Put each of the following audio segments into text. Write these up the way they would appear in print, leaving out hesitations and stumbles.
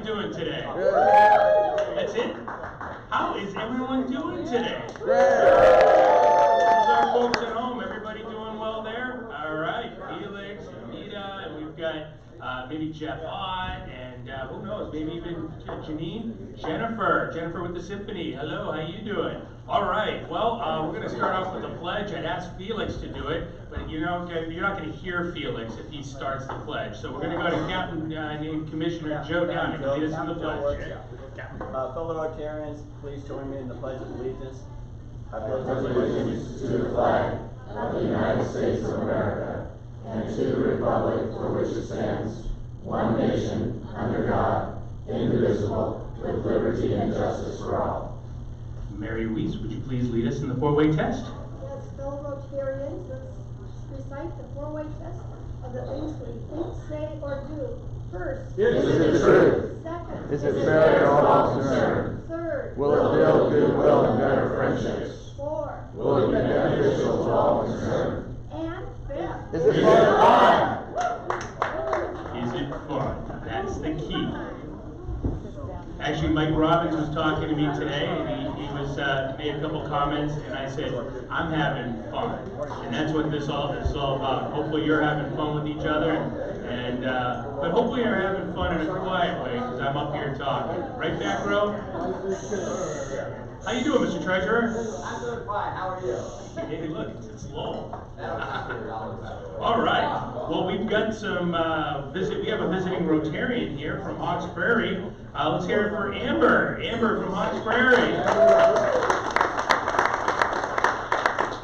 doing today? That's it? How is everyone doing today? How's our folks at home? Everybody doing well there? All right, Felix, Anita, and we've got maybe Jeff Ott, and who knows, maybe even Janine, Jennifer with the Symphony. Hello, how you doing? All right, well, we're going to start off with the pledge. I'd ask Felix to do it, but you know, you're not going to hear Felix if he starts the pledge. So we're going to go to Captain named Commissioner Joe Downing to lead us in the pledge. Fellow Rotarians, please join me in the Pledge of Allegiance. I pledge allegiance to the flag of the United States of America and to the republic for which it stands, one nation, under God, indivisible, with liberty and justice for all. Mary Weiss, would you please lead us in the four-way test? Yes, fellow Rotarians, let's recite the four-way test of the things we think, say, or do. First, is it true? Second, Is it fair to all concerned? Third, Will it build goodwill and better friendships? Four, Will it be beneficial to all concerned? and fifth. Is it fun? Is it fun? That's the key. Actually, Mike Robbins was talking to me today, and he made a couple comments, and I said, I'm having fun. And that's what this is all about. Hopefully you're having fun with each other, and but hopefully you're having fun in a quiet way, because I'm up here talking. Right back row? How you doing, Mr. Treasurer? I'm doing fine. How are you? Hey, look, it's low. All right. Well, we've got some we have a visiting Rotarian here from Hawks Prairie. Let's hear it for Amber. Amber from Hawks Prairie.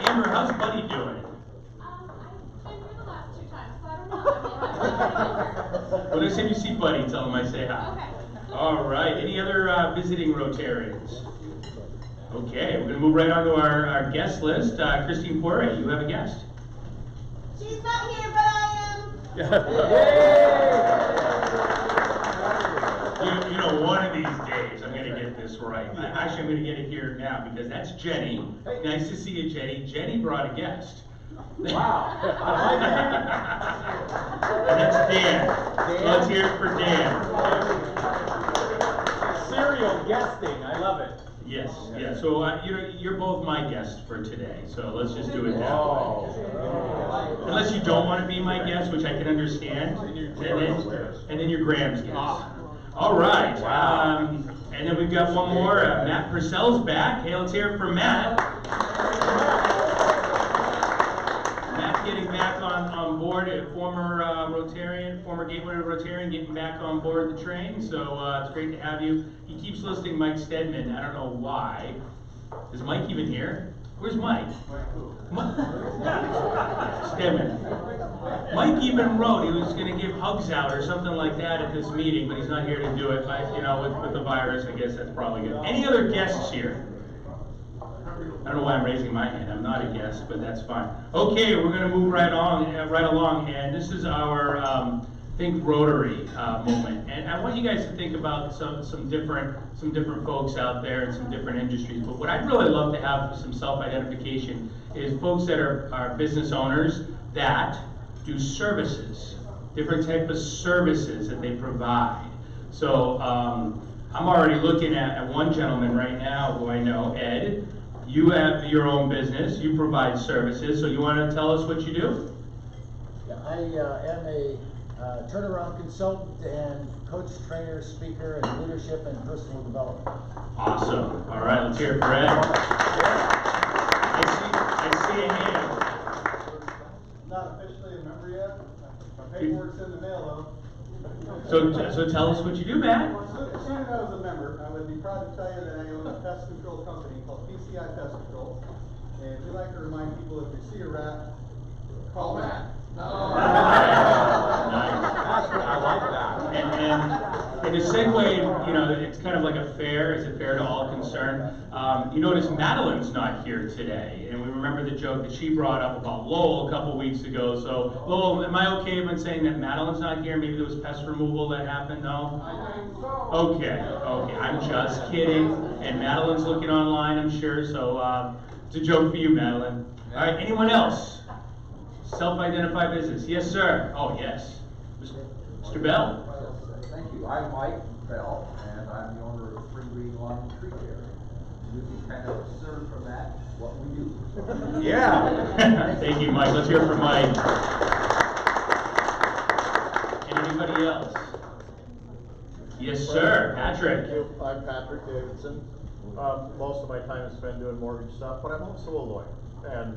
Amber, how's Buddy doing? I've been here the last 2 times, so I don't know. When next time you see Buddy, tell him I say hi. Okay. All right. Any other visiting Rotarians? Okay, we're going to move right on to our guest list. Christine Poirier, you have a guest. She's not here, but I am. You know, one of these days I'm going to get this right. Actually, I'm going to get it here now because that's Jenny. Nice to see you, Jenny. Jenny brought a guest. Wow. I like that. And that's Dan. So let's hear it for Dan. Serial guesting. I love it. Yes, yeah. So you're both my guests for today. So let's just do it now. Unless you don't want to be my guest, which I can understand, and then you're Graham's guest. All right. Wow. And then we've got one more. Matt Purcell's back. Hey, let's hear it for Matt. Matt getting back on board, a former Rotarian, former Gateway Rotarian, getting back on board the train. So it's great to have you. He keeps listing Mike Stedman. I don't know why. Is Mike even here? Where's Mike? Stedman. Mike even wrote he was going to give hugs out or something like that at this meeting, but he's not here to do it. But, you know, with the virus, I guess that's probably good. Any other guests here? I don't know why I'm raising my hand. I'm not a guest, but that's fine. Okay, we're going to move right along, and this is our Think Rotary moment. And I want you guys to think about some different folks out there in some different industries. But what I'd really love to have for some self-identification is folks that are business owners that do services, different type of services that they provide. So I'm already looking at one gentleman right now who I know, Ed. You have your own business, you provide services, so you want to tell us what you do? Yeah, I am a turnaround consultant and coach, trainer, speaker, and leadership and personal development. Awesome. All right, let's hear it for Ed. I see a hand. Not officially a member yet. My paperwork's in the mail So tell us what you do, Matt. though. As soon as I was a member, I would be proud to tell you that I own a pest control company called PCI Pest Control. And we like to remind people if you see a rat, call Matt. Nice. I like that. And to segue, you know, it's kind of like a fair. Is it fair to all concerned? You notice Madeline's not here today, and we remember the joke that she brought up about Lowell a couple weeks ago. So Lowell, am I okay in saying that Madeline's not here? Maybe there was pest removal that happened. No. Okay. I'm just kidding. And Madeline's looking online, I'm sure. So it's a joke for you, Madeline. All right. Anyone else? Self-identify business. Yes, sir. Oh, yes. Mr. Bell. Thank you. I'm Mike. Bell, and I'm the owner of Spring Green Lawn and Tree Care. You can kind of discern from that what we do. Yeah. Thank you, Mike. Let's hear it from Mike. And anybody else? Yes, sir. Patrick. Thank you. I'm Patrick Davidson. Most of my time is spent doing mortgage stuff, but I'm also a lawyer. And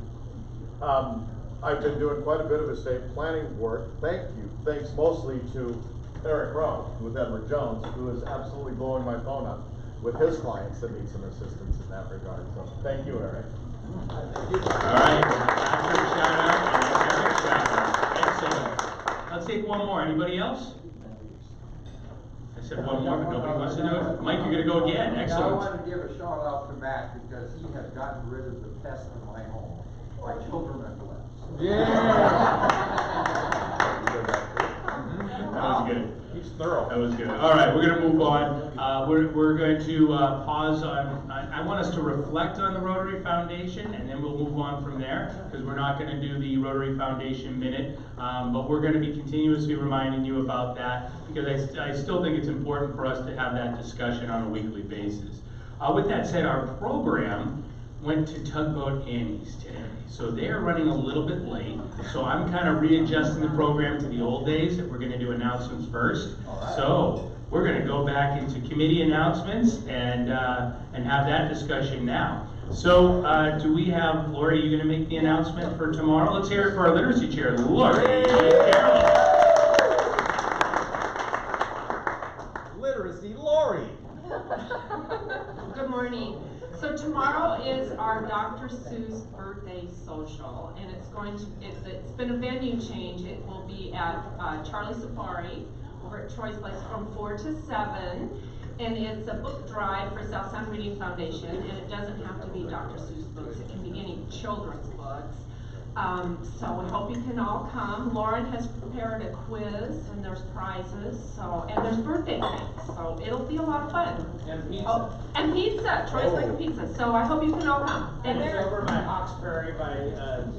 I've been doing quite a bit of estate planning work. Thanks mostly to Eric Rowe with Edward Jones, who is absolutely blowing my phone up with his clients that need some assistance in that regard. So thank you, Eric. All right. Patrick shout out and Eric shout out. Excellent. Let's take one more. Anybody else? I said one more, but nobody wants to do it. Mike, you're going to go again. Excellent. Now, I want to give a shout out to Matt because he has gotten rid of the pest in my home. My children are blessed. Yeah. That was good. He's thorough. That was good. All right, we're going to move on. We're going to pause on. I want us to reflect on the Rotary Foundation, and then we'll move on from there because we're not going to do the Rotary Foundation minute, but we're going to be continuously reminding you about that because I still think it's important for us to have that discussion on a weekly basis. With that said, our program went to Tugboat Annie's today. So they're running a little bit late. So I'm kind of readjusting the program to the old days that we're going to do announcements first. So we're going to go back into committee announcements and have that discussion now. So do we have, Lori, are you going to make the announcement for tomorrow? Let's hear it for our literacy chair, Lori. Literacy Lori. Good morning. So tomorrow is our Dr. Seuss birthday social, and it's been a venue change. It will be at Charlie Safari over at Troy's Place from 4 to 7, and it's a book drive for South Sound Reading Foundation, and it doesn't have to be Dr. Seuss books. It can be any children's books. So we hope you can all come. Lauren has prepared a quiz, and there's prizes, and there's birthday cakes, so it'll be a lot of fun. And pizza. Oh, and pizza, Troy's Like Pizza, so I hope you can all come. And it's over by Hawkesbury by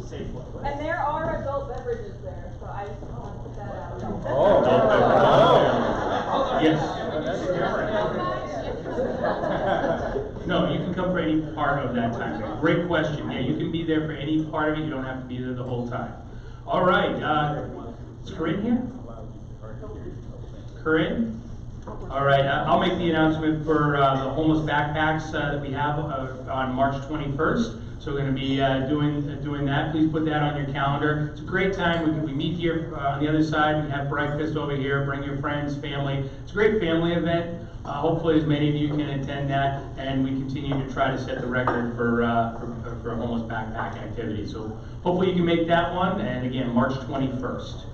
Safeway. And there are adult beverages there, so I just want to put that out. No, you can come for any part of that time. Great question. Yeah, you can be there for any part of it. You don't have to be there the whole time. All right. Is Corinne here? Corinne? All right. I'll make the announcement for the homeless backpacks that we have on March 21st. So we're going to be doing that. Please put that on your calendar. It's a great time. We meet here on the other side. We have breakfast over here. Bring your friends, family. It's a great family event. Hopefully, as many of you can attend that, and we continue to try to set the record for homeless backpack activity. So hopefully, you can make that one. And again, March 21st.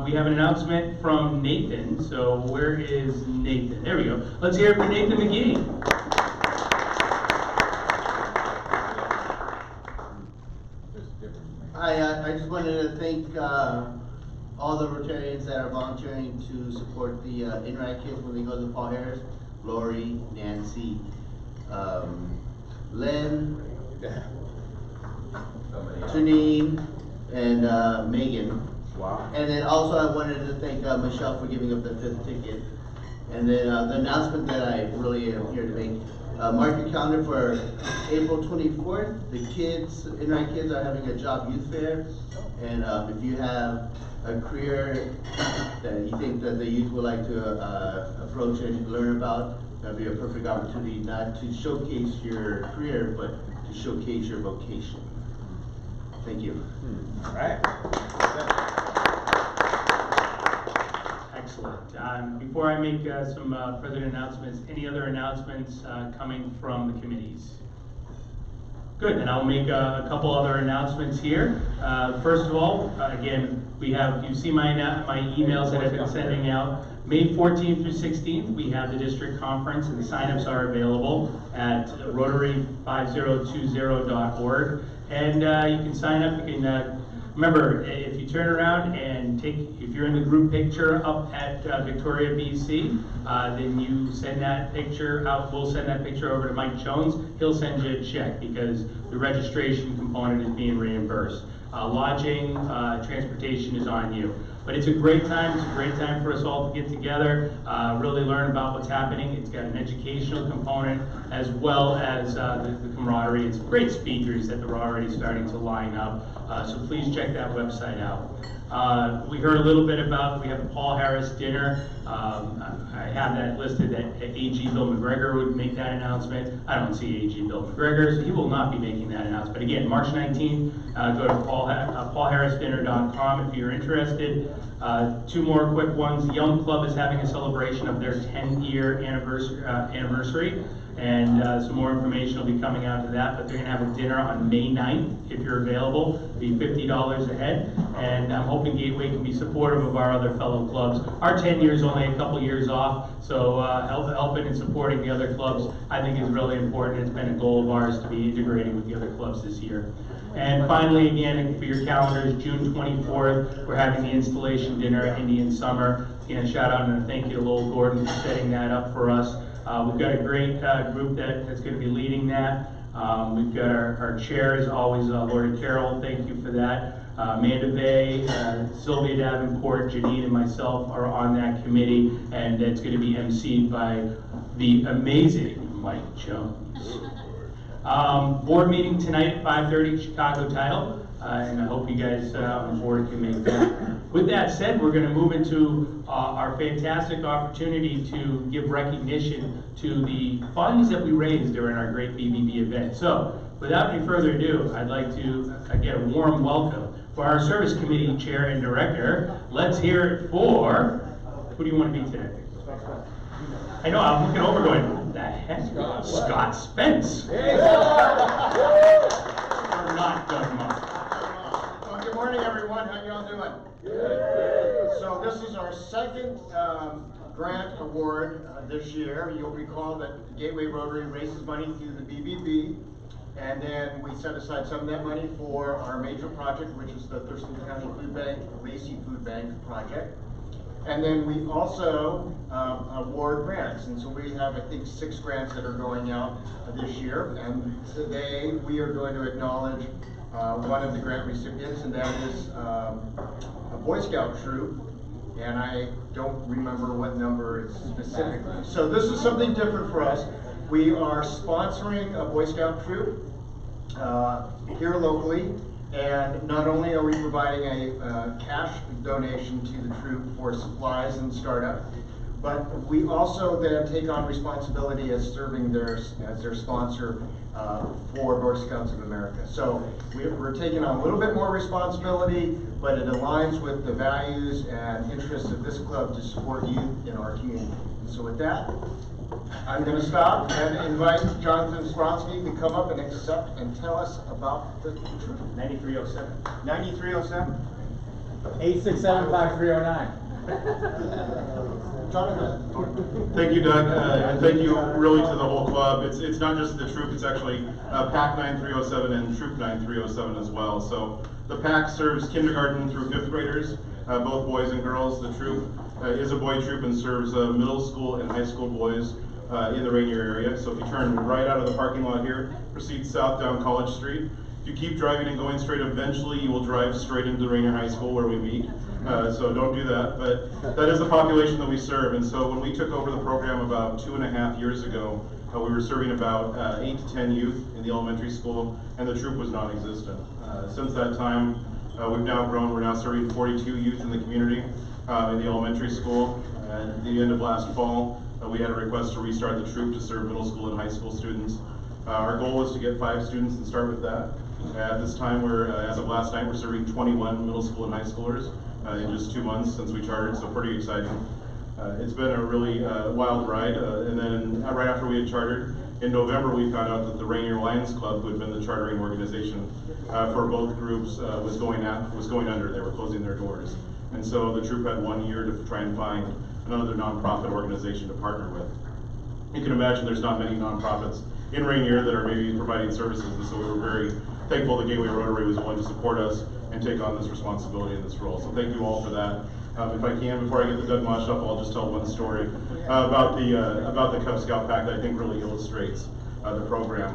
We have an announcement from Nathan. So where is Nathan? There we go. Let's hear it for Nathan McGee. I just wanted to thank all the Rotarians that are volunteering to support the Interact kids when they go to Paul Harris. Lori, Nancy, Lynn, Janine, and Megan. Wow. And then also I wanted to thank Michelle for giving up the 5th ticket. And then the announcement that I really am here to make. Mark your calendar for April 24th. The kids, Interact kids, are having a job youth fair. And if you have a career that you think that the youth would like to approach and learn about, that'd be a perfect opportunity not to showcase your career, but to showcase your vocation. Thank you. All right. Excellent. Before I make some further announcements, any other announcements coming from the committees? Good, and I'll make a couple other announcements here. First of all, again, you see my emails that I've been sending out. May 14th through 16th, we have the district conference, and the signups are available at rotary5020.org. And you can sign up. You can remember, if you turn around and if you're in the group picture up at Victoria, BC, then you send that picture out. We'll send that picture over to Mike Jones. He'll send you a check because the registration component is being reimbursed. Lodging, transportation is on you. But it's a great time. It's a great time for us all to get together, really learn about what's happening. It's got an educational component as well as the camaraderie. It's great speakers that are already starting to line up. So please check that website out. We heard a little bit about, we have the Paul Harris dinner. I have that listed that AG Bill McGregor would make that announcement. I don't see AG Bill McGregor, so he will not be making that announcement. But again, March 19th, go to paulharrisdinner.com if you're interested. Two more quick ones. The Young Club is having a celebration of their 10-year anniversary. And some more information will be coming out to that, but they're gonna have a dinner on May 9th, if you're available. It'll be $50 a head, and I'm hoping Gateway can be supportive of our other fellow clubs. Our 10 years only a couple years off, so helping and supporting the other clubs, I think is really important. It's been a goal of ours to be integrating with the other clubs this year. And finally, again, for your calendars, June 24th, we're having the installation dinner at Indian Summer. Again, a shout out and a thank you to Lowell Gordon for setting that up for us. We've got a great group that's going to be leading that. We've got our chair, as always, Lori Carroll, thank you for that. Amanda Bay, Sylvia Davenport, Janine, and myself are on that committee, and it's going to be emceed by the amazing Mike Jones. Board meeting tonight at 5:30, Chicago Title, and I hope you guys on the board can make that. With that said, we're going to move into our fantastic opportunity to give recognition to the funds that we raised during our great BBB event. So, without any further ado, I'd like to get a warm welcome for our Service Committee Chair and Director. Let's hear it for, who do you want to be today? I know, I'm looking over going, what the heck? Scott Spence. Hey. Or not Doug Musk. Well, good morning, everyone. How y'all doing? So this is our second grant award this year. You'll recall that Gateway Rotary raises money through the BBB, and then we set aside some of that money for our major project, which is the Thurston County Food Bank, Lacey Food Bank project. And then we also award grants, and so we have, I think, 6 grants that are going out this year. And today we are going to acknowledge one of the grant recipients, and that is a Boy Scout troop. And I don't remember what number it's specifically. So this is something different for us. We are sponsoring a Boy Scout troop here locally. And not only are we providing a cash donation to the troop for supplies and startup, but we also then take on responsibility as serving as their sponsor for Boy Scouts of America. So we're taking on a little bit more responsibility, but it aligns with the values and interests of this club to support youth in our community. And so with that, I'm going to stop and invite Jonathan Spronsky to come up and accept and tell us about the troop. 9307. 9307. 867-5309. Jonathan. Thank you, Doug, and thank you really to the whole club. It's not just the troop, it's actually PAC 9307 and Troop 9307 as well. So the PAC serves kindergarten through 5th graders, both boys and girls. The troop is a boy troop and serves middle school and high school boys in the Rainier area. So if you turn right out of the parking lot here, proceed south down College Street. If you keep driving and going straight, eventually you will drive straight into Rainier High School where we meet. So don't do that, but that is the population that we serve. And so when we took over the program about 2.5 years ago, we were serving about 8 to 10 youth in the elementary school, and the troop was non-existent. Since that time, we've now grown. We're now serving 42 youth in the community in the elementary school. At the end of last fall, we had a request to restart the troop to serve middle school and high school students. Our goal was to get 5 students and start with that. At this time, as of last night, we're serving 21 middle school and high schoolers in just 2 months since we chartered, so pretty exciting. It's been a really wild ride, and then right after we had chartered, in November we found out that the Rainier Lions Club, who had been the chartering organization for both groups, was going under. They were closing their doors. And so the troop had 1 year to try and find another nonprofit organization to partner with. You can imagine there's not many nonprofits in Rainier that are maybe providing services, and so we were very thankful that Gateway Rotary was willing to support us and take on this responsibility in this role. So thank you all for that. If I can, before I get the Doug Mosh up, I'll just tell one story about the Cub Scout pack that I think really illustrates the program.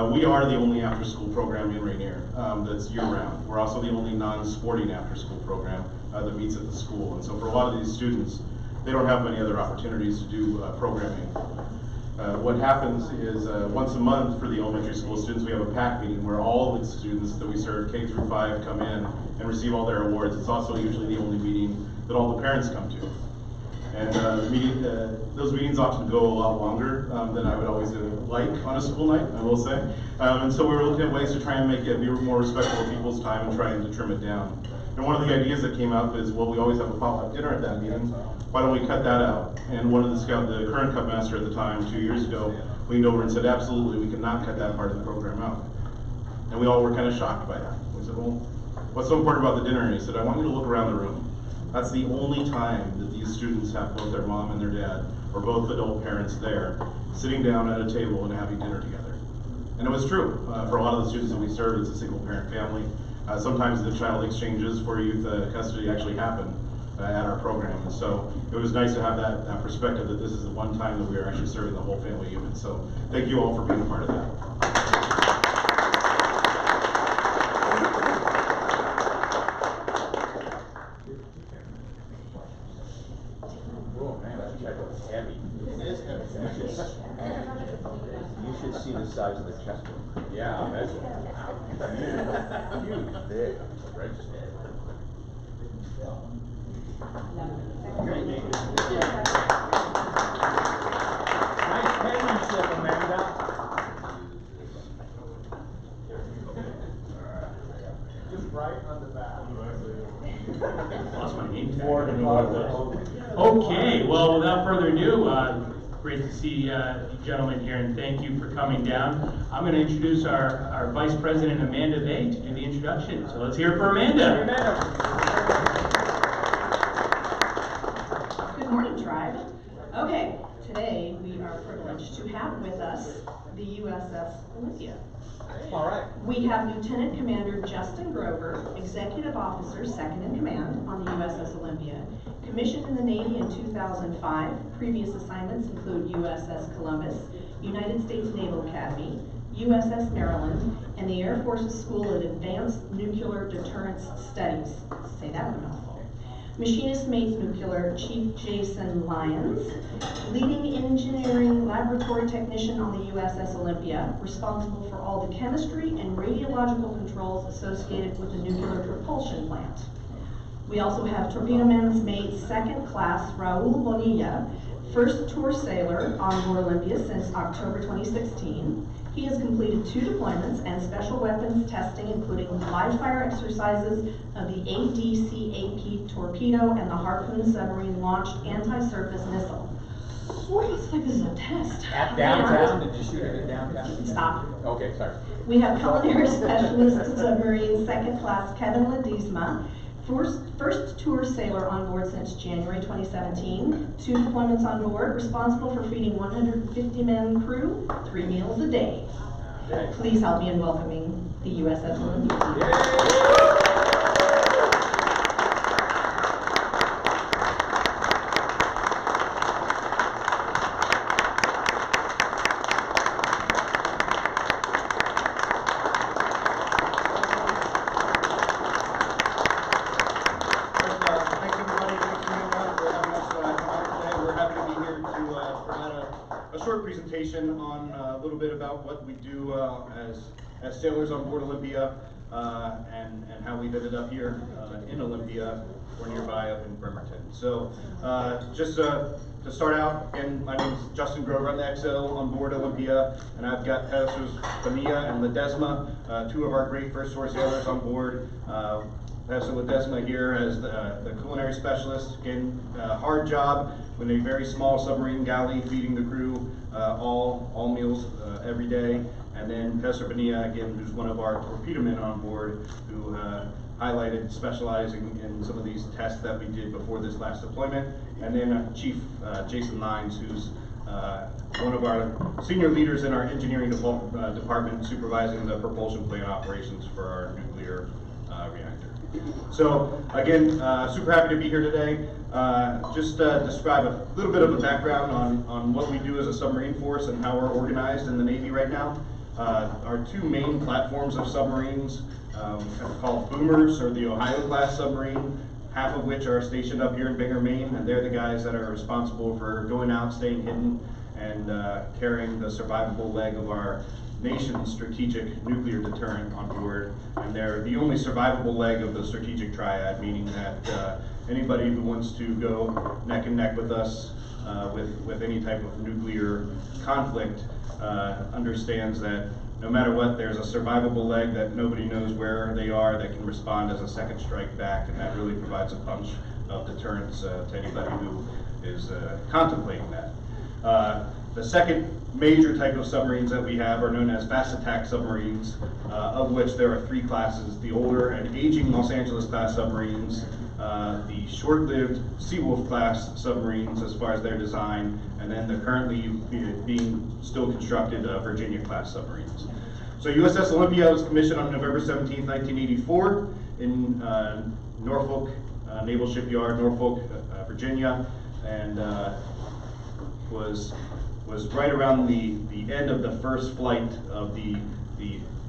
We are the only after-school program in Rainier that's year-round. We're also the only non-sporting after-school program that meets at the school. And so for a lot of these students, they don't have many other opportunities to do programming. What happens is once a month for the elementary school students, we have a PAC meeting where all the students that we serve, K through 5, come in and receive all their awards. It's also usually the only meeting that all the parents come to. And those meetings often go a lot longer than I would always like on a school night, I will say. And so we were looking at ways to try and make it be more respectful of people's time and trying to trim it down. And one of the ideas that came up is, well, we always have a pop-up dinner at that meeting. Why don't we cut that out? And one of the current Cup master at the time, 2 years ago, leaned over and said, absolutely, we cannot cut that part of the program out. And we all were kind of shocked by that. We said, well, what's so important about the dinner? And he said, I want you to look around the room. That's the only time that these students have both their mom and their dad, or both adult parents there, sitting down at a table and having dinner together. And it was true. For a lot of the students that we serve, it's a single parent family. Sometimes the child exchanges for youth custody actually happen at our program. And so it was nice to have that perspective that this is the one time that we are actually serving the whole family unit. So thank you all for being a part of that. Oh man, that check was heavy. It is heavy. You should see the size of the checkbook. Yeah, that's huge, big. Nice penmanship, Amanda. Just right on the back. Lost my name tag. Okay, well, without further ado, great to see you gentlemen here, and thank you for coming down. I'm going to introduce our Vice President, Amanda Bay, to do the introduction. So let's hear it for Amanda. Good morning, Tribe. Okay, today we are privileged to have with us the USS Olympia. All right. We have Lieutenant Commander Justin Grover, Executive Officer, Second in Command on the USS Olympia. Commissioned in the Navy in 2005. Previous assignments include USS Columbus, United States Naval Academy, USS Maryland, and the Air Force's School of Advanced Nuclear Deterrence Studies. Say that one mouthful. Machinist Mate Nuclear Chief Jason Lyons, leading engineering laboratory technician on the USS Olympia, responsible for all the chemistry and radiological controls associated with the nuclear propulsion plant. We also have Torpedo Man's Mate Second Class Raul Bonilla, first tour sailor on board Olympia since October 2016. He has completed 2 deployments and special weapons testing, including live fire exercises of the ADCAP torpedo and the Harpoon submarine launched anti-surface missile. Sweet, it's like this is a test. At downtown? Did you shoot it at downtown? Stop. Okay, sorry. We have culinary specialist submarine second class Kevin Ledesma, first tour sailor on board since January 2017, 2 deployments on board, responsible for feeding 150-man crew 3 meals a day. Please help me in welcoming the USS Olympia. Presentation on a little bit about what we do as sailors on board Olympia and how we've ended up here in Olympia or nearby up in Bremerton. So just to start out, again, my name is Justin Grover. I'm the XO on board Olympia, and I've got Professors Bonilla and Ledesma, 2 of our great first tour sailors on board. Professor Ledesma here as the culinary specialist. Again, hard job with a very small submarine galley, feeding the crew all meals every day. And then Professor Bonilla, again, who's one of our torpedo men on board, who highlighted specializing in some of these tests that we did before this last deployment. And then Chief Jason Lyons, who's one of our senior leaders in our engineering department, supervising the propulsion plant operations for our nuclear reactor. So again, super happy to be here today. Just describe a little bit of a background on what we do as a submarine force and how we're organized in the Navy right now. Our two main platforms of submarines are called boomers, or the Ohio-class submarine, half of which are stationed up here in Bangor, Maine, and they're the guys that are responsible for going out, staying hidden, and carrying the survivable leg of our nation's strategic nuclear deterrent on board. And they're the only survivable leg of the strategic triad, meaning that anybody who wants to go neck and neck with us with any type of nuclear conflict understands that no matter what, there's a survivable leg that nobody knows where they are that can respond as a second strike back, and that really provides a punch of deterrence to anybody who is contemplating that. The second major type of submarines that we have are known as fast attack submarines, of which there are three classes: the older and aging Los Angeles class submarines, the short-lived Seawolf class submarines as far as their design, and then the currently being still constructed Virginia class submarines. So USS Olympia was commissioned on November 17, 1984 in Norfolk Naval Shipyard, Norfolk, Virginia, and was right around the end of the first flight of the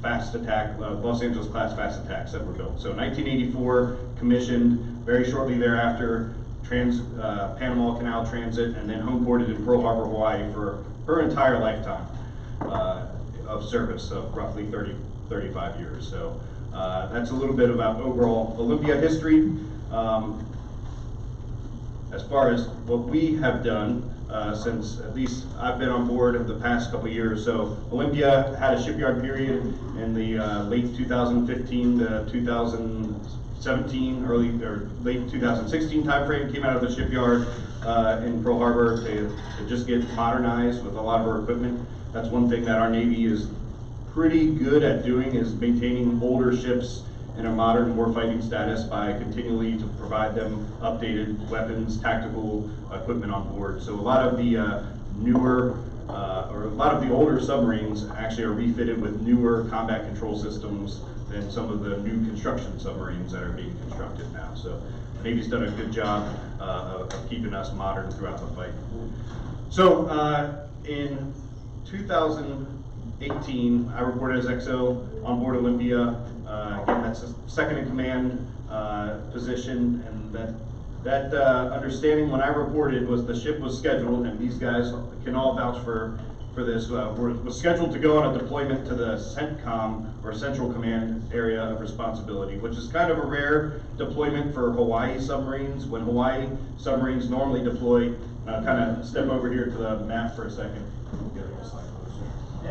fast attack, Los Angeles class fast attacks that were built. So 1984 commissioned, very shortly thereafter Panama Canal transit, and then homeboarded in Pearl Harbor, Hawaii for her entire lifetime of service of roughly 35 years. So that's a little bit about overall Olympia history. As far as what we have done since at least I've been on board of the past couple years. So Olympia had a shipyard period in the late 2015 to 2017, late 2016 timeframe. Came out of the shipyard in Pearl Harbor to just get modernized with a lot of our equipment. That's one thing that our Navy is pretty good at doing, is maintaining older ships in a modern warfighting status by continually to provide them updated weapons, tactical equipment on board. So a lot of the newer, or a lot of the older submarines actually are refitted with newer combat control systems than some of the new construction submarines that are being constructed now. So the Navy's done a good job of keeping us modern throughout the fight. So in 2018, I reported as XO on board Olympia. Again, that's a second in command position, and that understanding when I reported was the ship was scheduled, and these guys can all vouch for this, was scheduled to go on a deployment to the CENTCOM, or Central Command Area of Responsibility, which is kind of a rare deployment for Hawaii submarines. When Hawaii submarines normally deploy, kind of step over here to the map for a second. Get a slide closer.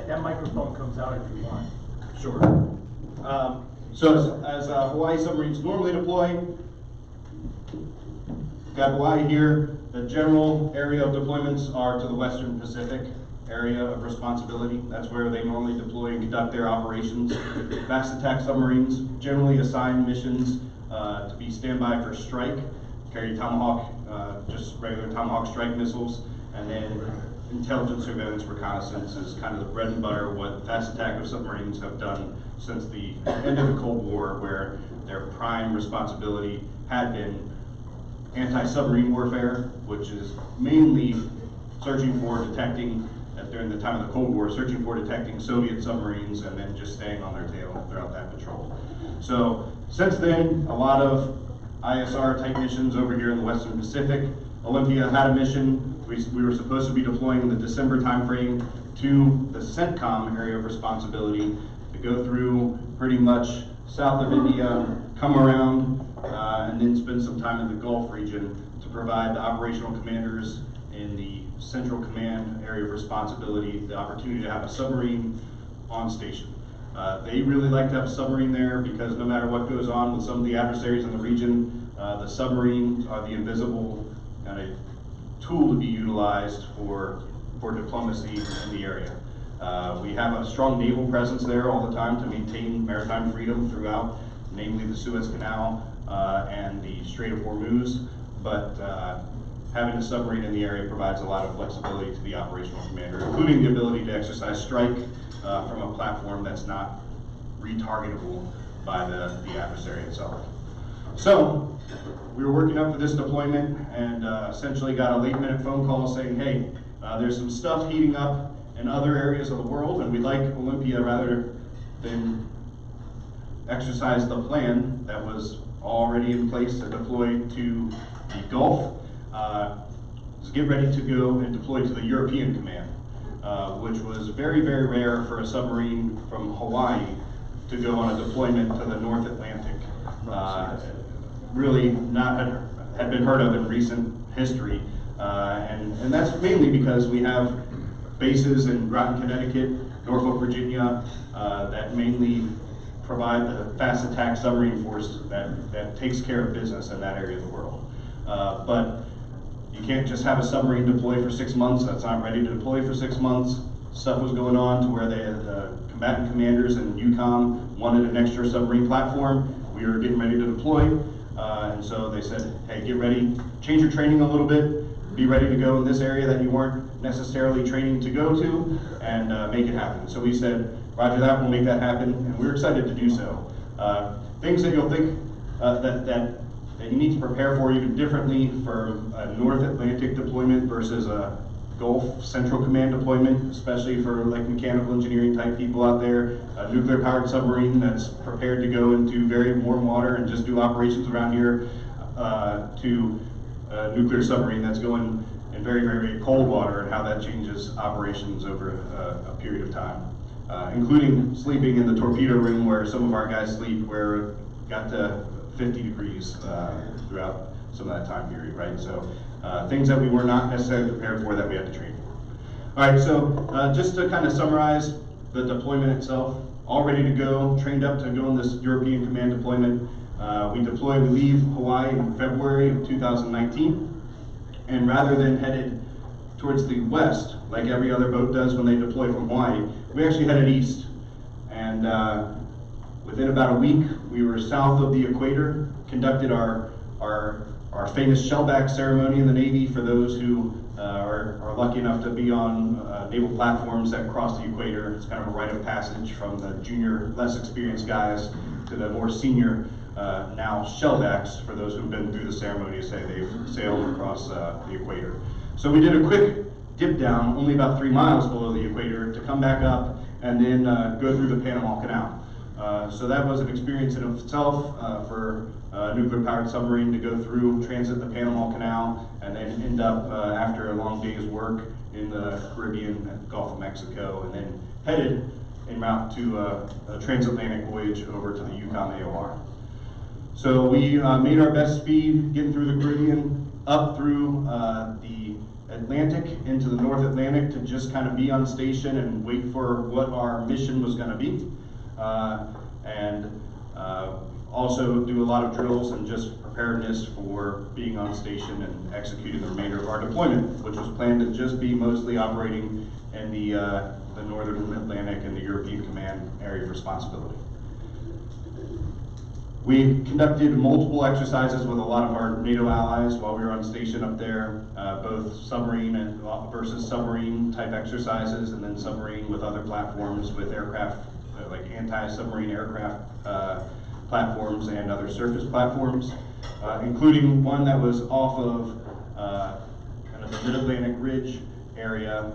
That microphone comes out if you want. Sure. So as Hawaii submarines normally deploy, got Hawaii here. The general area of deployments are to the Western Pacific area of responsibility. That's where they normally deploy and conduct their operations. Fast attack submarines generally assign missions to be standby for strike, carry Tomahawk, just regular Tomahawk strike missiles, and then intelligence, surveillance, reconnaissance is kind of the bread and butter of what fast attack submarines have done since the end of the Cold War, where their prime responsibility had been anti-submarine warfare, which is mainly searching for, detecting, during the time of the Cold War, searching for, detecting Soviet submarines and then just staying on their tail throughout that patrol. So since then, a lot of ISR type missions over here in the Western Pacific. Olympia had a mission. We were supposed to be deploying in the December timeframe to the CENTCOM area of responsibility to go through pretty much south of India, come around, and then spend some time in the Gulf region to provide the operational commanders in the Central Command area of responsibility the opportunity to have a submarine on station. They really like to have a submarine there because no matter what goes on with some of the adversaries in the region, the submarines are the invisible kind of tool to be utilized for diplomacy in the area. We have a strong naval presence there all the time to maintain maritime freedom throughout, namely the Suez Canal and the Strait of Hormuz, but having a submarine in the area provides a lot of flexibility to the operational commander, including the ability to exercise strike from a platform that's not retargetable by the adversary itself. So we were working up for this deployment and essentially got a late minute phone call saying, hey, there's some stuff heating up in other areas of the world, and we'd like Olympia, rather than exercise the plan that was already in place to deploy to the Gulf, is get ready to go and deploy to the European Command, which was very, very rare for a submarine from Hawaii to go on a deployment to the North Atlantic. Really had been heard of in recent history, and that's mainly because we have bases in Groton, Connecticut, Norfolk, Virginia, that mainly provide the fast attack submarine force that takes care of business in that area of the world. But you can't just have a submarine deploy for 6 months. That's not ready to deploy for 6 months. Stuff was going on to where the combatant commanders in UCOM wanted an extra submarine platform. We were getting ready to deploy, and so they said, hey, get ready, change your training a little bit, be ready to go in this area that you weren't necessarily training to go to, and make it happen. So we said, roger that, we'll make that happen, and we're excited to do so. Things that you'll think that you need to prepare for even differently for a North Atlantic deployment versus a Gulf Central Command deployment, especially for like mechanical engineering type people out there. A nuclear powered submarine that's prepared to go into very warm water and just do operations around here, to a nuclear submarine that's going in very, very, very cold water, and how that changes operations over a period of time. Including sleeping in the torpedo room where some of our guys sleep, where it got to 50 degrees throughout some of that time period, right? So things that we were not necessarily prepared for that we had to train for. All right, so just to kind of summarize the deployment itself, all ready to go, trained up to go on this European Command deployment. We leave Hawaii in February of 2019, and rather than headed towards the west, like every other boat does when they deploy from Hawaii, we actually headed east. And within about a week, we were south of the equator, conducted our famous shellback ceremony in the Navy for those who are lucky enough to be on naval platforms that cross the equator. It's kind of a rite of passage from the junior, less experienced guys to the more senior, now shellbacks, for those who've been through the ceremony, to say they've sailed across the equator. So we did a quick dip down, only about 3 miles below the equator, to come back up and then go through the Panama Canal. So that was an experience in itself for a nuclear-powered submarine to go through, transit the Panama Canal, and then end up, after a long day's work, in the Caribbean and Gulf of Mexico, and then headed en route to a transatlantic voyage over to the UCOM AOR. So we made our best speed getting through the Caribbean, up through the Atlantic into the North Atlantic, to just kind of be on station and wait for what our mission was going to be. Also do a lot of drills and just preparedness for being on station and executing the remainder of our deployment, which was planned to just be mostly operating in the Northern Atlantic and the European Command area of responsibility. We conducted multiple exercises with a lot of our NATO allies while we were on station up there, both submarine and versus submarine type exercises, and then submarine with other platforms with aircraft, like anti-submarine aircraft platforms and other surface platforms, including one that was off of kind of the Mid-Atlantic Ridge area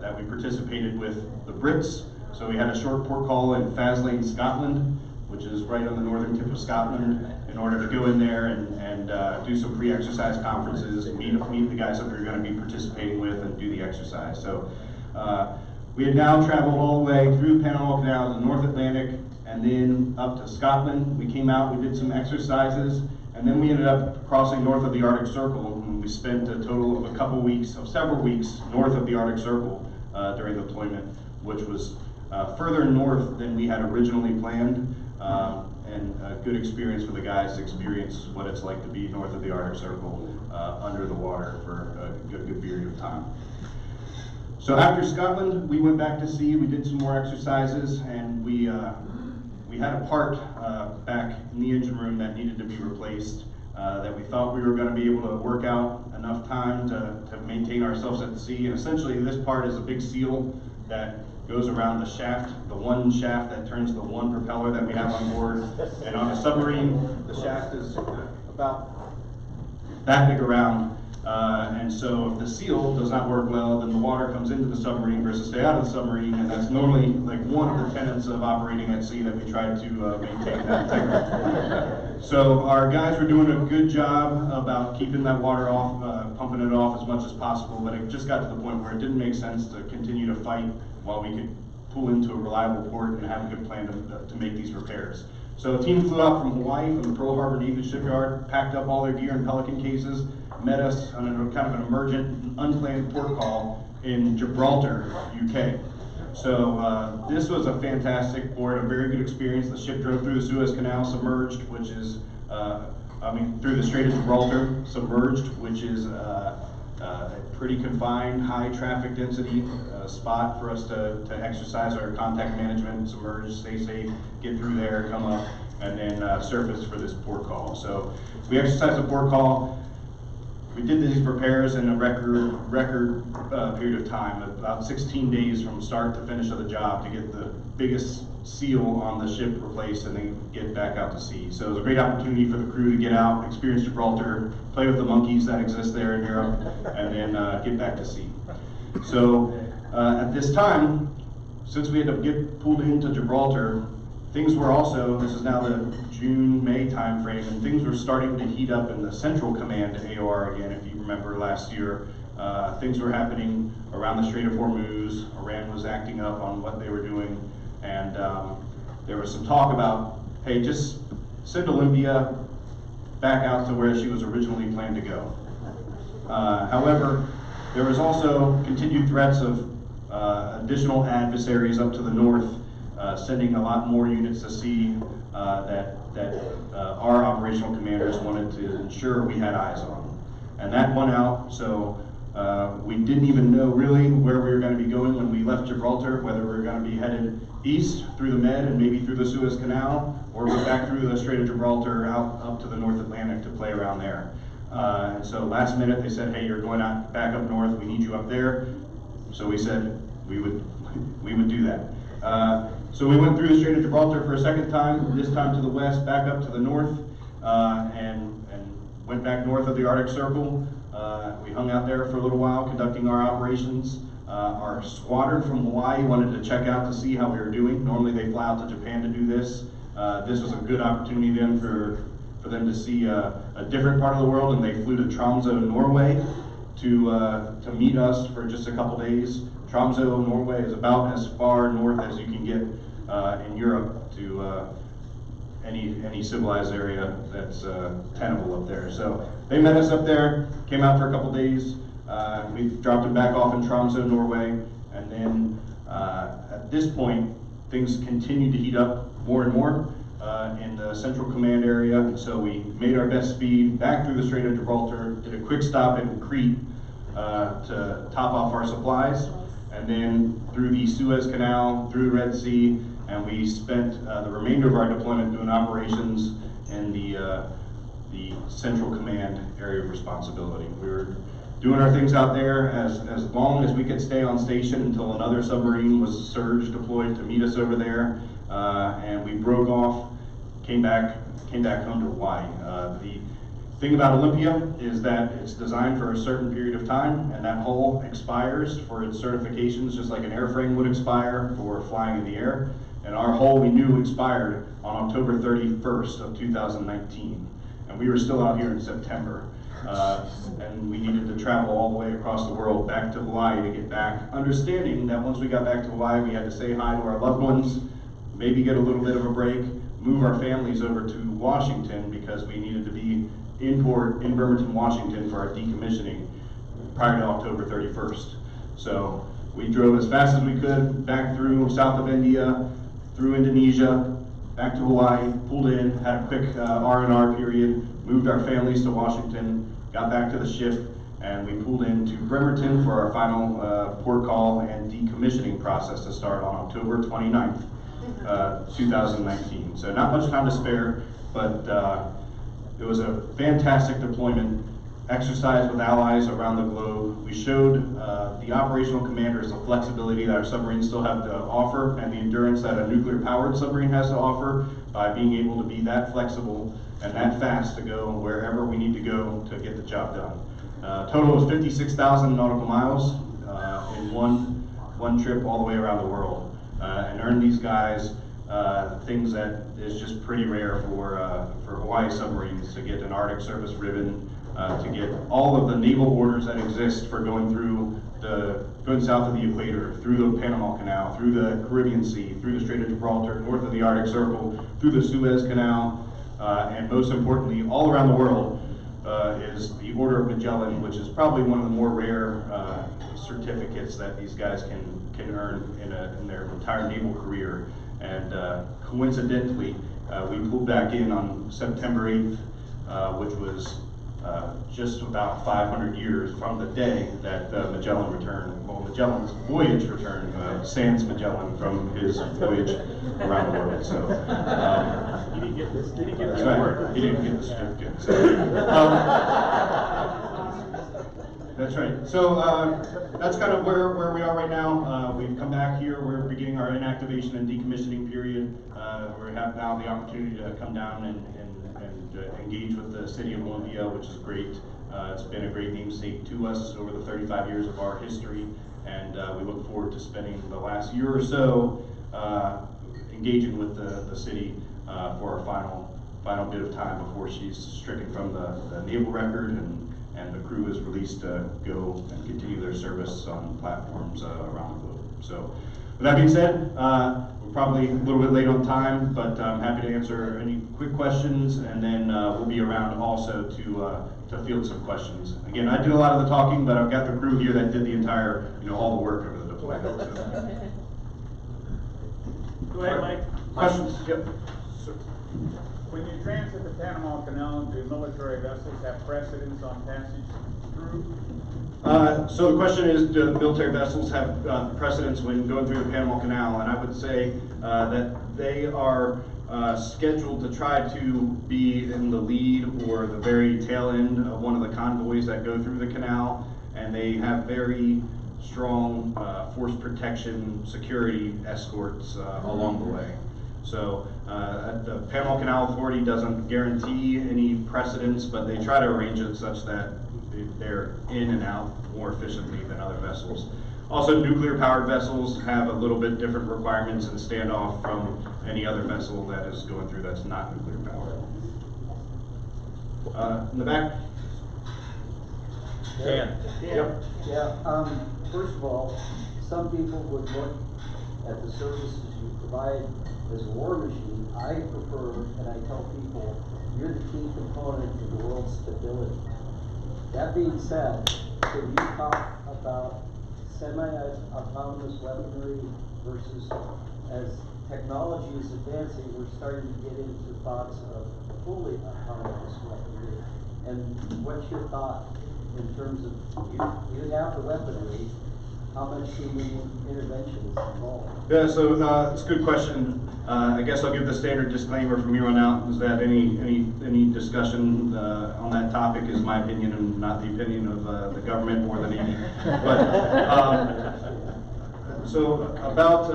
that we participated with the Brits. So we had a short port call in Faslane, Scotland, which is right on the northern tip of Scotland, in order to go in there and do some pre-exercise conferences, meet the guys that we were going to be participating with, and do the exercise. So we had now traveled all the way through the Panama Canal to the North Atlantic, and then up to Scotland. We came out, we did some exercises, and then we ended up crossing north of the Arctic Circle, and we spent a total of several weeks north of the Arctic Circle during the deployment, which was further north than we had originally planned, and a good experience for the guys to experience what it's like to be north of the Arctic Circle, under the water for a good period of time. So after Scotland, we went back to sea, we did some more exercises, and we had a part back in the engine room that needed to be replaced, that we thought we were going to be able to work out enough time to maintain ourselves at the sea. And essentially this part is a big seal that goes around the shaft, the one shaft that turns the one propeller that we have on board. And on a submarine, the shaft is about that big around, And so if the seal does not work well, then the water comes into the submarine versus stay out of the submarine, and that's normally like one of the tenets of operating at sea that we try to maintain that integrity. So our guys were doing a good job about keeping that water off, pumping it off as much as possible, but it just got to the point where it didn't make sense to continue to fight while we could pull into a reliable port and have a good plan to make these repairs. So a team flew out from Hawaii, from the Pearl Harbor Navy shipyard, packed up all their gear in Pelican cases, met us on a kind of an emergent, unplanned port call in Gibraltar, UK. So this was a fantastic port, a very good experience. The ship drove through the Suez Canal submerged, which is, through the Strait of Gibraltar submerged, which is a pretty confined, high traffic density spot for us to exercise our contact management, submerge, stay safe, get through there, come up, and then surface for this port call. So we exercised the port call. We did these repairs in a record period of time, about 16 days from start to finish of the job to get the biggest seal on the ship replaced and then get back out to sea. So it was a great opportunity for the crew to get out, experience Gibraltar, play with the monkeys that exist there in Europe, and then get back to sea. So at this time, since we had to get pulled into Gibraltar, things were also, this is now the June-May timeframe, and things were starting to heat up in the Central Command AOR again. If you remember last year, things were happening around the Strait of Hormuz. Iran was acting up on what they were doing, and there was some talk about, hey, just send Olympia back out to where she was originally planned to go. However, there was also continued threats of additional adversaries up to the north, sending a lot more units to sea that our operational commanders wanted to ensure we had eyes on. And that won out, so we didn't even know really where we were going to be going when we left Gibraltar, whether we were going to be headed east through the Med and maybe through the Suez Canal, or back through the Strait of Gibraltar out up to the North Atlantic to play around there. And so last minute they said, hey, you're going out back up north, we need you up there. So we said we would do that. So we went through the Strait of Gibraltar for a second time, this time to the west, back up to the north, and went back north of the Arctic Circle. We hung out there for a little while, conducting our operations. Our squadron from Hawaii wanted to check out to see how we were doing. Normally they fly out to Japan to do this. This was a good opportunity then for them to see a different part of the world, and they flew to Tromsø, Norway to meet us for just a couple days. Tromsø, Norway is about as far north as you can get in Europe to any civilized area that's tenable up there. So they met us up there, came out for a couple days. We dropped them back off in Tromsø, Norway, and then at this point, things continued to heat up more and more in the Central Command area. And so we made our best speed back through the Strait of Gibraltar, did a quick stop in Crete to top off our supplies, and then through the Suez Canal, through the Red Sea, and we spent the remainder of our deployment doing operations in the Central Command area of responsibility. We were doing our things out there as long as we could stay on station until another submarine was surge deployed to meet us over there, and we broke off, came back home to Hawaii. The thing about Olympia is that it's designed for a certain period of time, and that hull expires for its certifications just like an airframe would expire for flying in the air. And our hull we knew expired on October 31st of 2019. And we were still out here in September. And we needed to travel all the way across the world back to Hawaii to get back, understanding that once we got back to Hawaii, we had to say hi to our loved ones, maybe get a little bit of a break, move our families over to Washington because we needed to be in port in Bremerton, Washington for our decommissioning prior to October 31st. So we drove as fast as we could back through south of India, through Indonesia, back to Hawaii, pulled in, had a quick R&R period, moved our families to Washington, got back to the ship, and we pulled into Bremerton for our final port call and decommissioning process to start on October 29th, 2019. So not much time to spare, but it was a fantastic deployment exercise with allies around the globe. We showed the operational commanders the flexibility that our submarines still have to offer and the endurance that a nuclear-powered submarine has to offer by being able to be that flexible and that fast to go wherever we need to go to get the job done. Total of 56,000 nautical miles in one trip all the way around the world, and earned these guys things that is just pretty rare for Hawaii submarines, to get an Arctic Service ribbon, to get all of the naval orders that exist for going south of the equator, through the Panama Canal, through the Caribbean Sea, through the Strait of Gibraltar, north of the Arctic Circle, through the Suez Canal, and most importantly, all around the world, is the Order of Magellan, which is probably one of the more rare certificates that these guys can earn in their entire naval career. And coincidentally, we pulled back in on September 8th, which was just about 500 years from the day that Magellan returned, well, Magellan's voyage returned, sans Magellan from his voyage around the world. So He didn't get this. He didn't get that's this right. word. He didn't get the certificate. So, that's right. So that's kind of where we are right now. We've come back here. We're beginning our inactivation and decommissioning period. We have now the opportunity to come down and engage with the city of Olympia, which is great. It's been a great namesake to us over the 35 years of our history, and we look forward to spending the last year or so engaging with the city for our final bit of time before she's stricken from the naval record and the crew is released to go and continue their service on platforms around the globe. So, with that being said, we're probably a little bit late on time, but I'm happy to answer any quick questions, and then we'll be around also to field some questions. Again, I did a lot of the talking, but I've got the crew here that did the entire, all the work over the deployment. So. Go ahead, Mike. Questions? Yep. When you transit the Panama Canal, do military vessels have precedence on passage through? So the question is, do the military vessels have precedence when going through the Panama Canal? And I would say that they are scheduled to try to be in the lead or the very tail end of one of the convoys that go through the canal, and they have very strong force protection security escorts along the way. So the Panama Canal Authority doesn't guarantee any precedence, but they try to arrange it such that they're in and out more efficiently than other vessels. Also, nuclear-powered vessels have a little bit different requirements and stand off from any other vessel that is going through that's not nuclear-powered. In the back? Dan. Yep. Yeah, first of all, some people would look at the services you provide as a war machine. I prefer, and I tell people, you're the key component to the world's stability. That being said, could you talk about semi-autonomous weaponry versus, as technology is advancing, we're starting to get into thoughts of fully autonomous weaponry. And what's your thought in terms of, you have the weaponry, how much human intervention is involved? Yeah, so it's a good question. I guess I'll give the standard disclaimer from here on out, is that any discussion on that topic is my opinion and not the opinion of the government or the Navy. But so about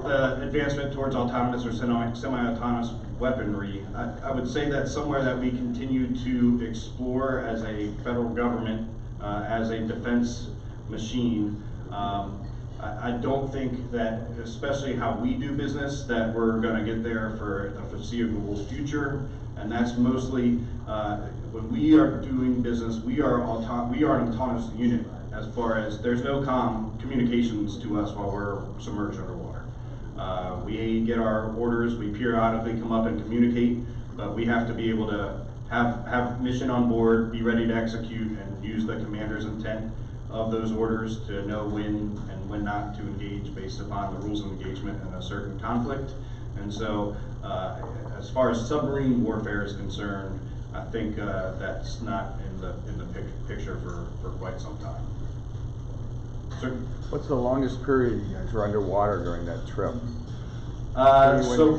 the advancement towards autonomous or semi-autonomous weaponry, I would say that's somewhere that we continue to explore as a federal government, as a defense machine. I don't think that, especially how we do business, that we're going to get there for the foreseeable future, and that's mostly when we are doing business. We are an autonomous unit as far as there's no communications to us while we're submerged underwater. We get our orders, we periodically come up and communicate, but we have to be able to have mission on board, be ready to execute, and use the commander's intent of those orders to know when and when not to engage based upon the rules of engagement in a certain conflict. And so as far as submarine warfare is concerned, I think that's not in the picture for quite some time. Sir? What's the longest period you guys were underwater during that trip? So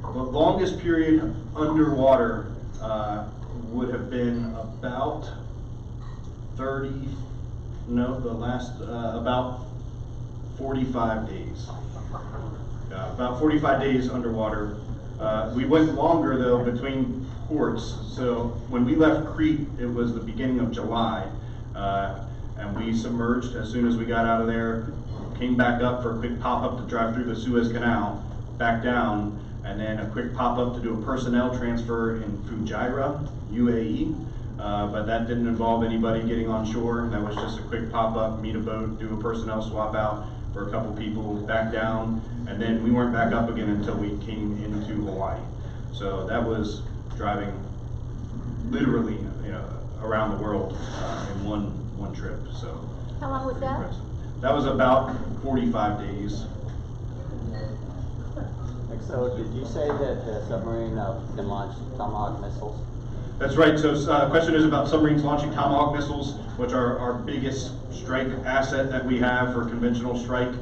the longest period underwater would have been about about 45 days. About 45 days underwater. We went longer though between ports. So when we left Crete, it was the beginning of July. And we submerged as soon as we got out of there, came back up for a quick pop-up to drive through the Suez Canal, back down, and then a quick pop-up to do a personnel transfer in Fujairah, UAE. But that didn't involve anybody getting on shore. That was just a quick pop-up, meet a boat, do a personnel swap out for a couple people, back down, and then we weren't back up again until we came into Hawaii. So that was driving literally, around the world in one trip. So How long was that? impressive. That was about 45 days. So did you say that the submarine can launch Tomahawk missiles? That's right. So the question is about submarines launching Tomahawk missiles, which are our biggest strike asset that we have for conventional strike.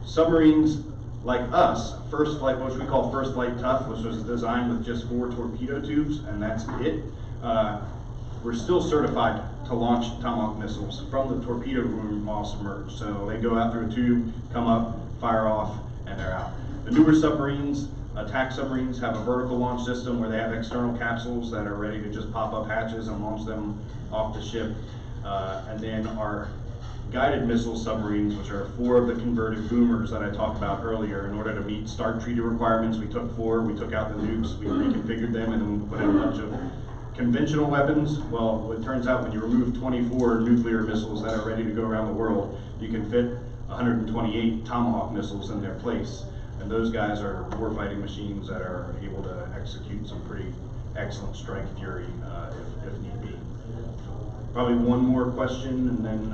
Submarines like us, first flight, which we call first flight tough, which was designed with just 4 torpedo tubes, and that's it. We're still certified to launch Tomahawk missiles from the torpedo room while submerged. So they go out through a tube, come up, fire off, and they're out. The newer submarines, attack submarines, have a vertical launch system where they have external capsules that are ready to just pop up hatches and launch them off the ship. And then our guided missile submarines, which are 4 of the converted boomers that I talked about earlier. In order to meet START treaty requirements, we took 4, we took out the nukes, we reconfigured them, and then we put in a bunch of conventional weapons. Well, it turns out when you remove 24 nuclear missiles that are ready to go around the world, you can fit 128 Tomahawk missiles in their place. And those guys are warfighting machines that are able to execute some pretty excellent strike fury if need be. Probably one more question and then,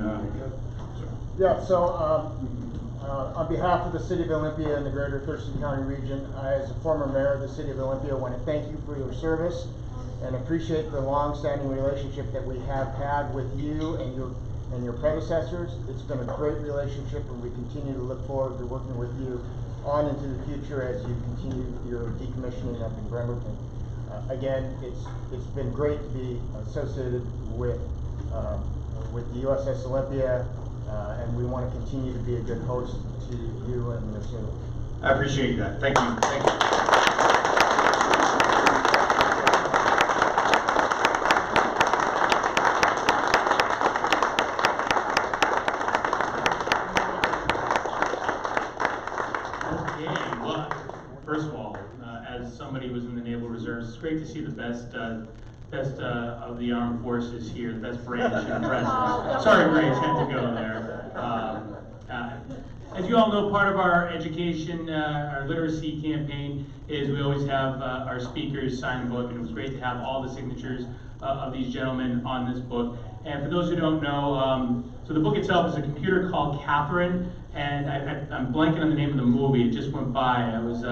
Yeah, so on behalf of the City of Olympia and the Greater Thurston County region, I, as a former mayor of the City of Olympia, want to thank you for your service and appreciate the long-standing relationship that we have had with you and your predecessors. It's been a great relationship, and we continue to look forward to working with you on into the future as you continue your decommissioning up in Bremerton. Again, it's been great to be associated with the USS Olympia, and we want to continue to be a good host to you and your city. I appreciate that. Thank you. Thank you. First of all, as somebody who was in the Naval Reserves, it's great to see the best of the armed forces here, the best branch and presence. Sorry, Grace, had to go there. As you all know, part of our education, our literacy campaign is we always have our speakers sign a book, and it was great to have all the signatures of these gentlemen on this book. And for those who don't know, so the book itself is a computer called Catherine, and I'm blanking on the name of the movie. It just went by. It was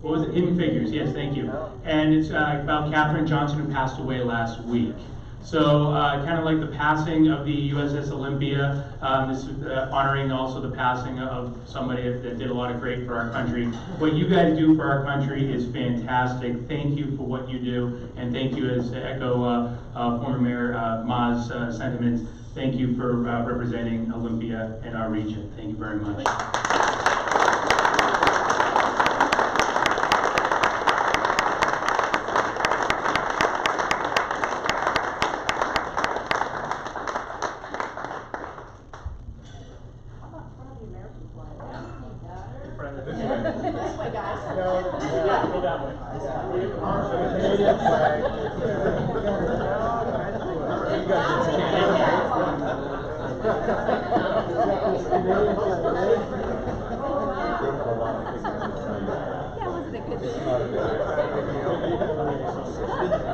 what was it? Hidden Figures. Yes, thank you. And it's about Katherine Johnson, who passed away last week. So kind of like the passing of the USS Olympia, this is honoring also the passing of somebody that did a lot of great for our country. What you guys do for our country is fantastic. Thank you for what you do, and thank you, as to echo former Mayor Ma's sentiments, thank you for representing Olympia and our region. Thank you very much. This way, guys. Yeah, go that way. Canadian Yeah, wasn't it good?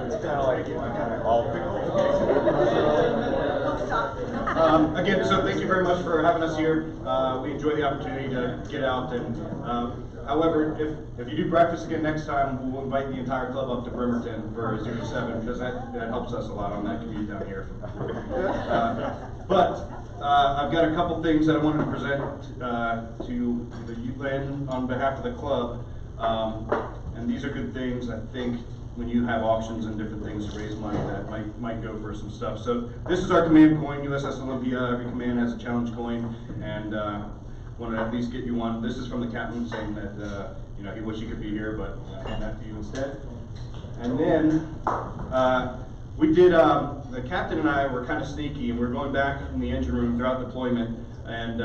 It's kind of like all again, so thank you very much for having us here. We enjoy the opportunity to get out, and however, if you do breakfast again next time, we'll invite the entire club up to Bremerton for 0 to 7, because that helps us a lot on that commute down here. But I've got a couple things that I wanted to present to the Lynn on behalf of the club, and these are good things. I think when you have auctions and different things to raise money, that might go for some stuff. So this is our command coin, USS Olympia. Every command has a challenge coin, and want to at least get you one. This is from the captain saying that you know, he wished he could be here, but I'll hand that to you instead. And then We did, the captain and I were kind of sneaky, and we were going back in the engine room throughout deployment and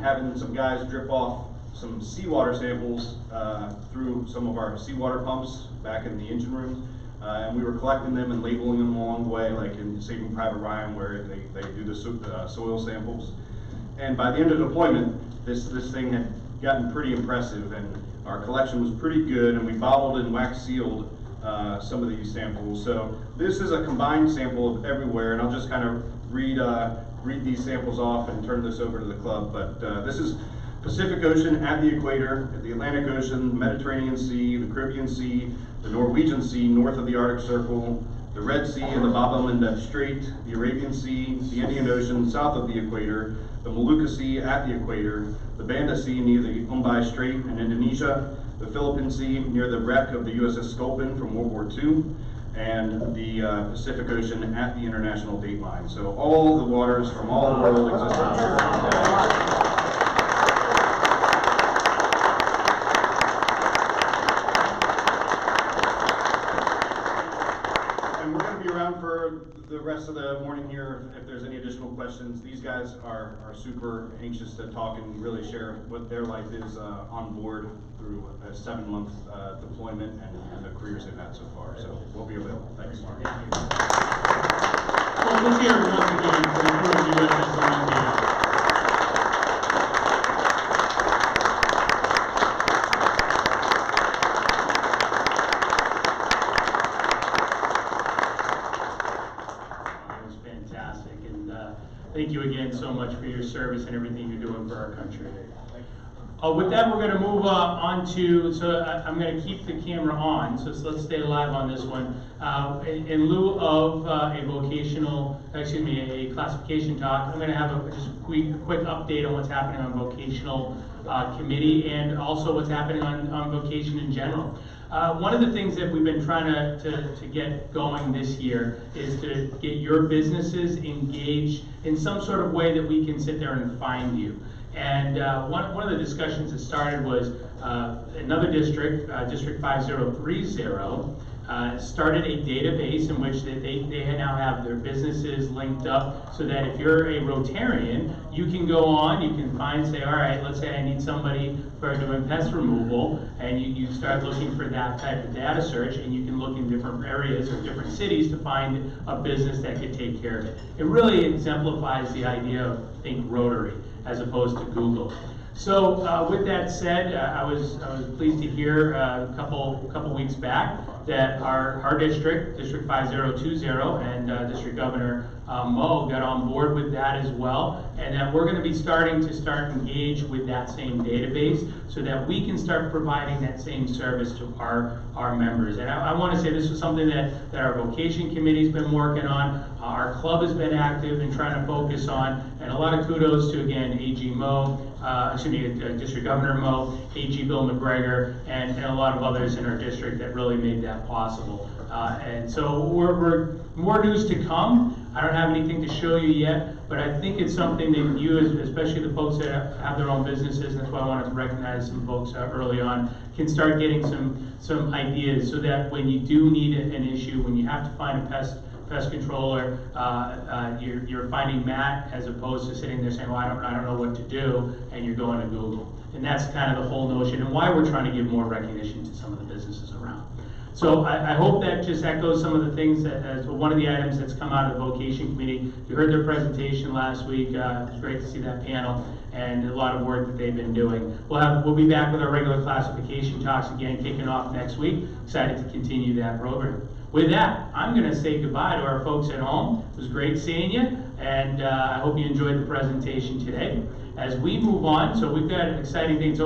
having some guys drip off some seawater samples through some of our seawater pumps back in the engine room. And we were collecting them and labeling them along the way, like in Saving Private Ryan, where they do the soil samples. And by the end of deployment, this thing had gotten pretty impressive, and our collection was pretty good, and we bottled and wax sealed some of these samples. So this is a combined sample of everywhere, and I'll just kind of read these samples off and turn this over to the club. But this is Pacific Ocean at the equator, the Atlantic Ocean, the Mediterranean Sea, the Caribbean Sea, the Norwegian Sea north of the Arctic Circle, the Red Sea and the Bab el-Mandeb Strait, the Arabian Sea, the Indian Ocean south of the equator, the Molucca Sea at the equator, the Banda Sea near the Mumbai Strait in Indonesia, the Philippine Sea near the wreck of the USS Sculpin from World War II, and the Pacific Ocean at the international date line. So all the waters from all the world exist on Earth. For the rest of the morning here, if there's any additional questions. These guys are super anxious to talk and really share what their life is on board through a 7-month deployment and the careers they've had so far. So we'll be available. Thanks. Thank you. Well, let's hear it once again for the crew of USS Olympia. Thank you again so much for your service and everything you're doing for our country. With that, we're going to move on to, so I'm going to keep the camera on, so let's stay live on this one. In lieu of a classification talk, I'm going to have just a quick update on what's happening on vocational committee and also what's happening on vocation in general. One of the things that we've been trying to get going this year is to get your businesses engaged in some sort of way that we can sit there and find you. And one of the discussions that started was another district, District 5030, started a database in which they now have their businesses linked up so that if you're a Rotarian, you can go on, you can say, all right, let's say I need somebody for doing pest removal, and you start looking for that type of data search, and you can look in different areas or different cities to find a business that could take care of it. It really exemplifies the idea of think Rotary as opposed to Google. So with that said, I was pleased to hear a couple weeks back that our district, District 5020, and District Governor Mo got on board with that as well, and that we're going to be starting to engage with that same database so that we can start providing that same service to our members. And I want to say this was something that our vocation committee's been working on, our club has been active in trying to focus on, and a lot of kudos to, again, AG Mo, District Governor Mo, AG Bill McGregor, and a lot of others in our district that really made that possible. And so we're more news to come. I don't have anything to show you yet, but I think it's something that you, especially the folks that have their own businesses, and that's why I wanted to recognize some folks early on, can start getting some ideas so that when you do need an issue, when you have to find a pest controller, you're finding Matt as opposed to sitting there saying, well, I don't know what to do, and you're going to Google. And that's kind of the whole notion and why we're trying to give more recognition to some of the businesses around. So I hope that just echoes some of the things as one of the items that's come out of the vocation committee. You heard their presentation last week. It was great to see that panel and a lot of work that they've been doing. We'll be back with our regular classification talks again, kicking off next week. Excited to continue that program. With that, I'm going to say goodbye to our folks at home. It was great seeing you, and I hope you enjoyed the presentation today. As we move on, so we've got exciting things.